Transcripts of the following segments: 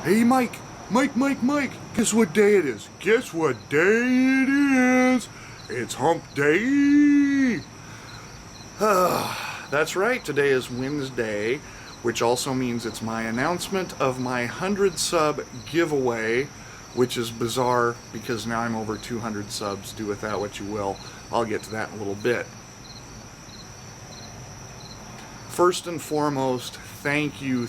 Hey, Mike! Mike! Guess what day it is? Guess what day it is? It's hump day! That's right, today is Wednesday, which also means it's my announcement of my 100 sub giveaway, which is bizarre because now I'm over 200 subs. Do with that what you will. I'll get to that in a little bit. First and foremost, thank you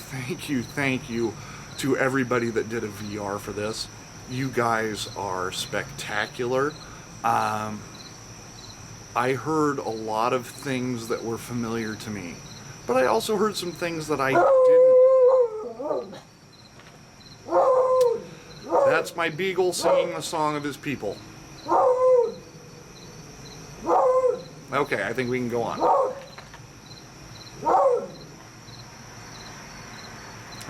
to everybody that did a VR for this. You guys are spectacular. I heard a lot of things that were familiar to me, but I also heard some things that I didn't. That's my beagle singing the song of his people. Okay, I think we can go on.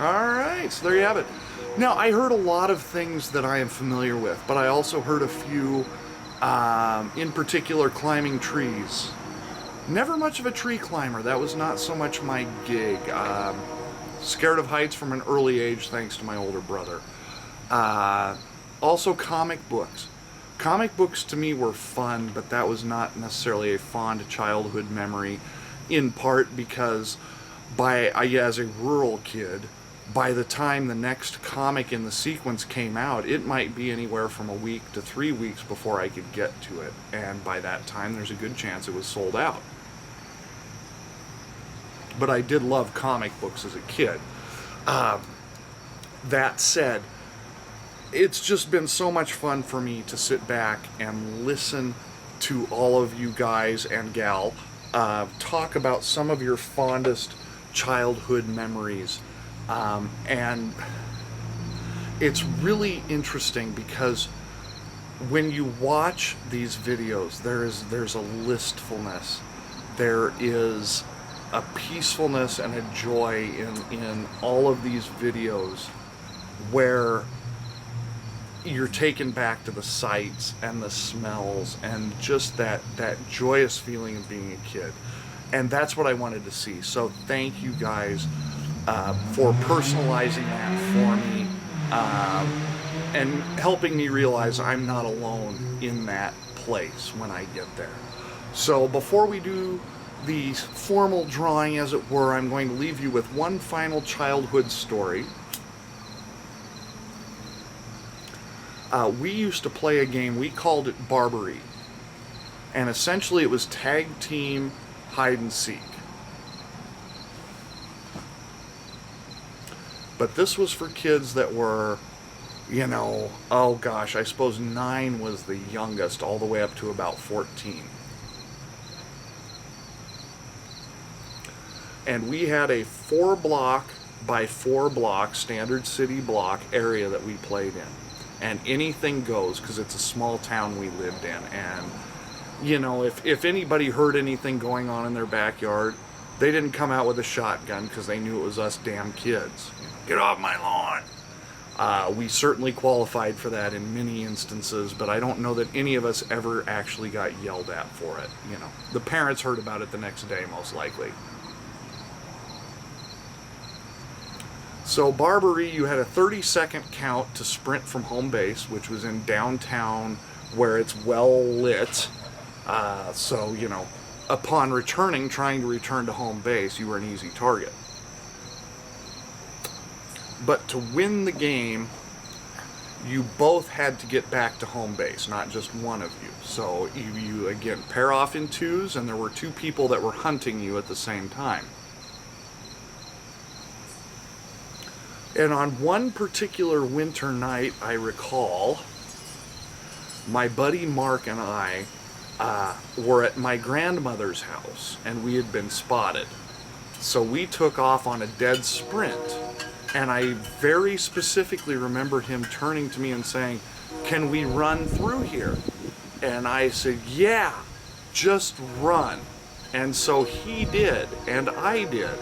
Alright, so there you have it. Now, I heard a lot of things that I am familiar with, but I also heard a few, in particular, climbing trees. Never much of a tree climber. That was not so much my gig. Scared of heights from an early age, thanks to my older brother. Also, comic books. Comic books to me were fun, but that was not necessarily a fond childhood memory, in part because as a rural kid, by the time the next comic in the sequence came out, it might be anywhere from a week to 3 weeks before I could get to it. And by that time, there's a good chance it was sold out. But I did love comic books as a kid. That said, it's just been so much fun for me to sit back and listen to all of you guys and gal talk about some of your fondest childhood memories. And it's really interesting because when you watch these videos, there's a listfulness, there is a peacefulness and a joy in all of these videos where you're taken back to the sights and the smells and just that joyous feeling of being a kid. And that's what I wanted to see. So thank you guys for personalizing that for me and helping me realize I'm not alone in that place when I get there. So before we do the formal drawing, as it were, I'm going to leave you with one final childhood story. We used to play a game, we called it Barbary. And essentially it was tag team hide and seek. But this was for kids that were, oh gosh, I suppose 9 was the youngest, all the way up to about 14. And we had a 4 block by 4 block standard city block area that we played in. And anything goes, because it's a small town we lived in. And, if anybody heard anything going on in their backyard, they didn't come out with a shotgun because they knew it was us damn kids. Get off my lawn! We certainly qualified for that in many instances, but I don't know that any of us ever actually got yelled at for it. The parents heard about it the next day, most likely. So Barbary, you had a 30-second count to sprint from home base, which was in downtown where it's well lit. So, upon trying to return to home base, you were an easy target. But to win the game, you both had to get back to home base, not just one of you. So you again, pair off in twos, and there were 2 people that were hunting you at the same time. And on one particular winter night, I recall, my buddy Mark and I were at my grandmother's house, and we had been spotted. So we took off on a dead sprint, and I very specifically remember him turning to me and saying, "Can we run through here?" And I said, "Yeah, just run." And so he did, and I did.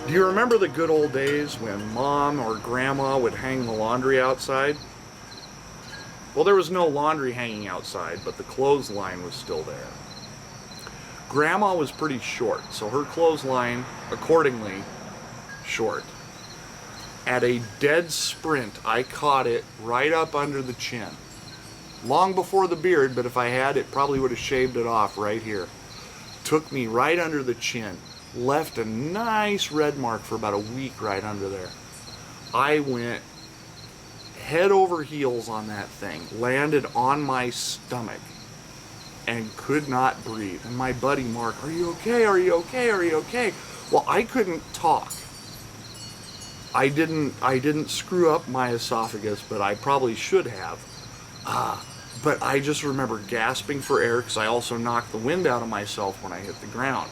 Do you remember the good old days when Mom or Grandma would hang the laundry outside? Well, there was no laundry hanging outside, but the clothesline was still there. Grandma was pretty short, so her clothesline, accordingly, short. At a dead sprint, I caught it right up under the chin. Long before the beard, but if I had, it probably would have shaved it off right here. Took me right under the chin. Left a nice red mark for about a week right under there. I went head over heels on that thing, landed on my stomach, and could not breathe. And my buddy Mark, "Are you okay? Are you okay? Are you okay?" Well, I couldn't talk. I didn't screw up my esophagus, but I probably should have. But I just remember gasping for air because I also knocked the wind out of myself when I hit the ground.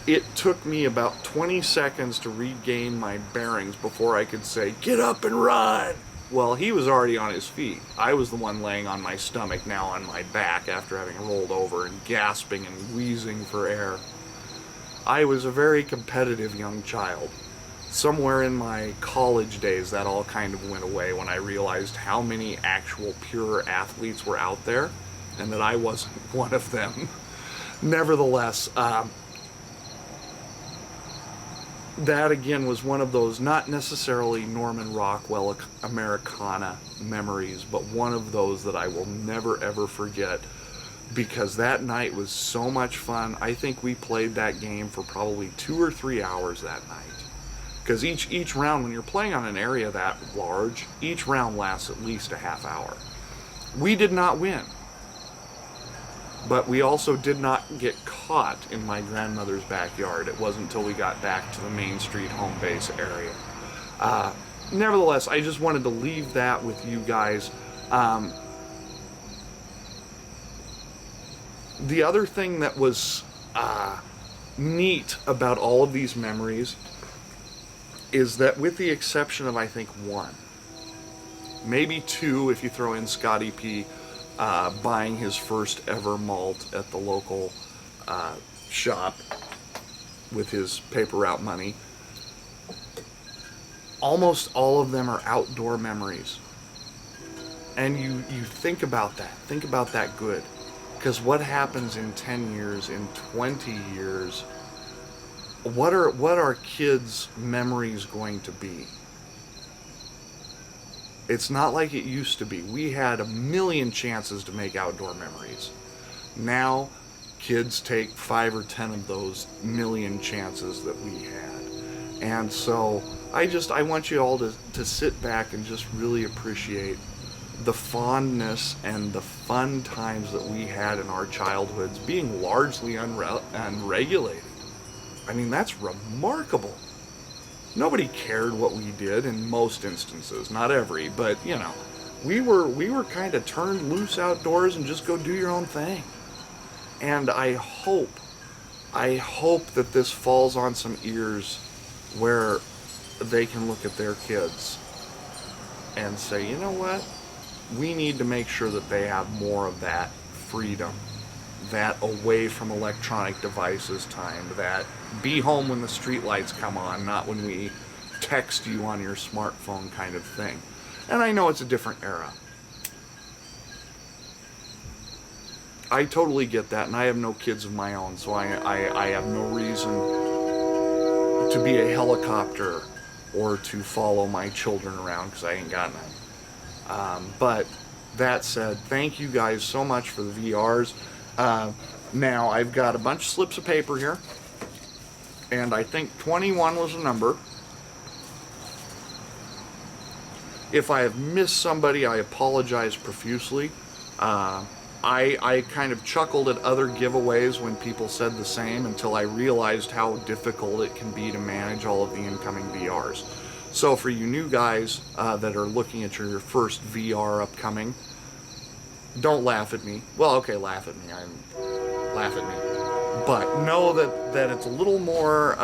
It took me about 20 seconds to regain my bearings before I could say, "Get up and run!" Well, he was already on his feet. I was the one laying on my stomach, now on my back after having rolled over and gasping and wheezing for air. I was a very competitive young child. Somewhere in my college days, that all kind of went away when I realized how many actual pure athletes were out there, and that I wasn't one of them. Nevertheless, that again was one of those, not necessarily Norman Rockwell Americana memories, but one of those that I will never ever forget, because that night was so much fun. I think we played that game for probably 2 or 3 hours that night. Because each round, when you're playing on an area that large, each round lasts at least a half hour. We did not win, but we also did not get caught in my grandmother's backyard. It wasn't until we got back to the Main Street home base area. Nevertheless, I just wanted to leave that with you guys. The other thing that was neat about all of these memories is that, with the exception of, I think, one, maybe two if you throw in Scotty P buying his first ever malt at the local shop with his paper route money, almost all of them are outdoor memories. And you think about that good. Because what happens in 10 years, in 20 years, what are kids' memories going to be? It's not like it used to be. We had a million chances to make outdoor memories. Now, kids take 5 or 10 of those million chances that we had. And so, I want you all to sit back and just really appreciate the fondness and the fun times that we had in our childhoods, being largely unregulated. I mean, that's remarkable. Nobody cared what we did in most instances, not every, but you know, we were kind of turned loose outdoors and just go do your own thing. And I hope that this falls on some ears where they can look at their kids and say, you know what? We need to make sure that they have more of that freedom, that away from electronic devices time, that be home when the streetlights come on, not when we text you on your smartphone kind of thing. And I know it's a different era. I totally get that, and I have no kids of my own, so I have no reason to be a helicopter or to follow my children around, because I ain't got none. But that said, thank you guys so much for the VRs. Now, I've got a bunch of slips of paper here, and I think 21 was the number. If I have missed somebody, I apologize profusely. I kind of chuckled at other giveaways when people said the same, until I realized how difficult it can be to manage all of the incoming VRs. So for you new guys that are looking at your first VR upcoming, don't laugh at me. Well, okay, laugh at me. Laugh at me. But know that it's a little more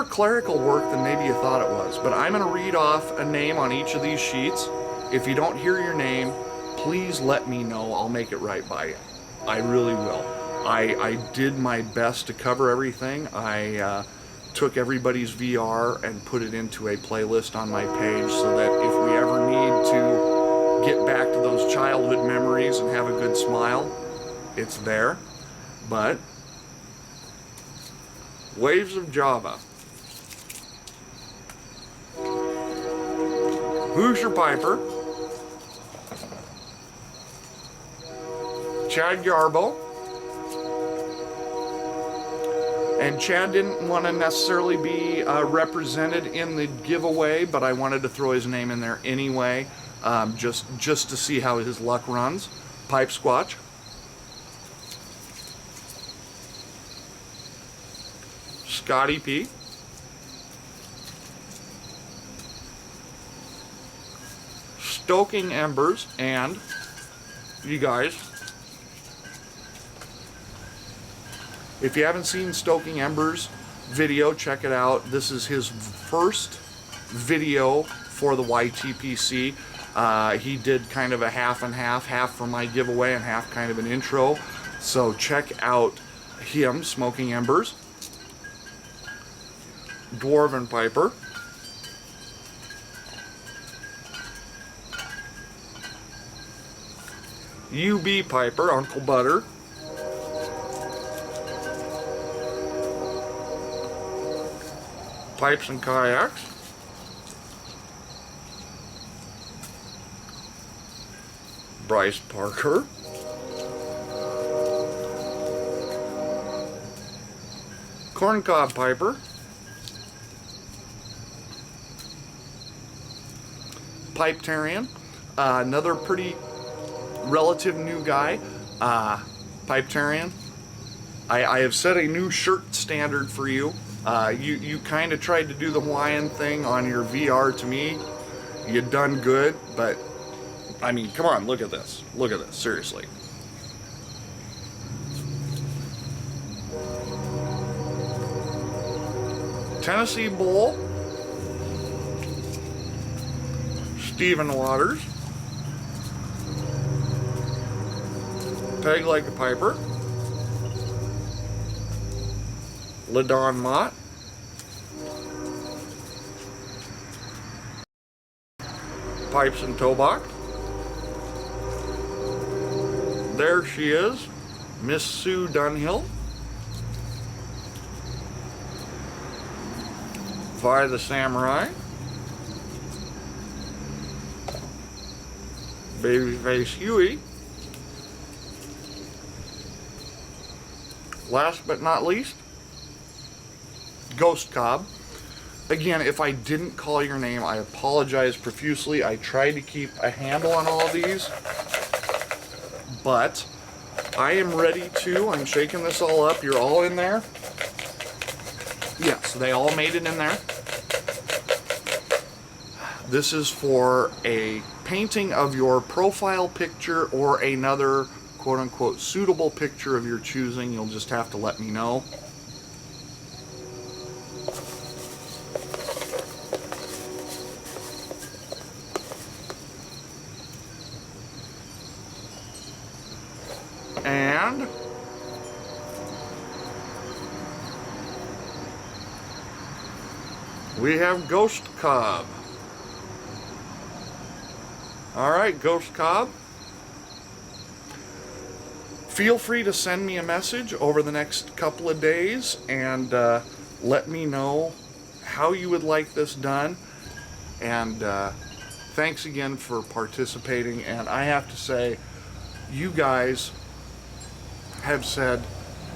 clerical work than maybe you thought it was. But I'm going to read off a name on each of these sheets. If you don't hear your name, please let me know. I'll make it right by you. I really will. I did my best to cover everything. I took everybody's VR and put it into a playlist on my page, so that if we ever need to eyes and have a good smile, it's there. But Waves of Java. Hoosier Piper. Chad Garbo. And Chad didn't want to necessarily be represented in the giveaway, but I wanted to throw his name in there anyway, just to see how his luck runs. Pipe Squatch. Scotty P. Stoking Embers, and you guys, if you haven't seen Stoking Embers video, check it out. This is his first video for the YTPC. He did kind of a half and half for my giveaway and half kind of an intro. So check out him, Smoking Embers. Dwarven Piper. UB Piper, Uncle Butter. Pipes and Kayaks. Bryce Parker. Corncob Piper. Pipetarian, another pretty relative new guy. Pipetarian, I have set a new shirt standard for you. You kind of tried to do the Hawaiian thing on your VR to me. You done good, but I mean, come on, look at this. Look at this, seriously. Tennessee Bull. Stephen Waters. Peg Like a Piper. LaDon Mott. Pipes and Tobach. There she is, Miss Sue Dunhill. Vi the Samurai. Babyface Huey. Last but not least, Ghost Cobb. Again, if I didn't call your name, I apologize profusely. I tried to keep a handle on all of these, but I am ready to. I'm shaking this all up. You're all in there? Yes, they all made it in there. This is for a painting of your profile picture or another quote-unquote suitable picture of your choosing. You'll just have to let me know. And we have Ghost Cobb. Alright, Ghost Cobb. Feel free to send me a message over the next couple of days and let me know how you would like this done. And thanks again for participating. And I have to say, you guys have said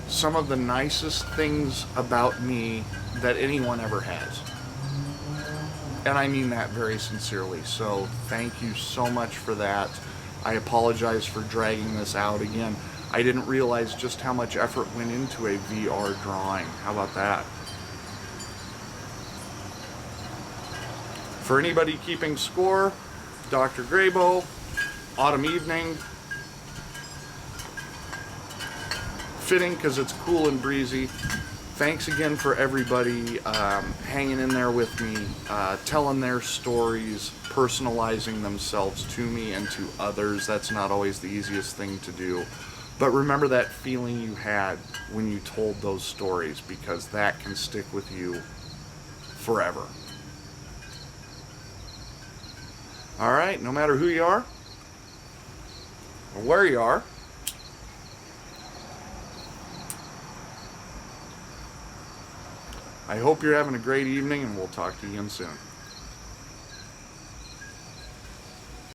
some of the nicest things about me that anyone ever has. And I mean that very sincerely. So thank you so much for that. I apologize for dragging this out again. I didn't realize just how much effort went into a VR drawing. How about that? For anybody keeping score, Dr. Graybo, Autumn Evening. Fitting because it's cool and breezy. Thanks again for everybody hanging in there with me, telling their stories, personalizing themselves to me and to others. That's not always the easiest thing to do. But remember that feeling you had when you told those stories, because that can stick with you forever. All right, no matter who you are, where you are. I hope you're having a great evening, and we'll talk to you again soon.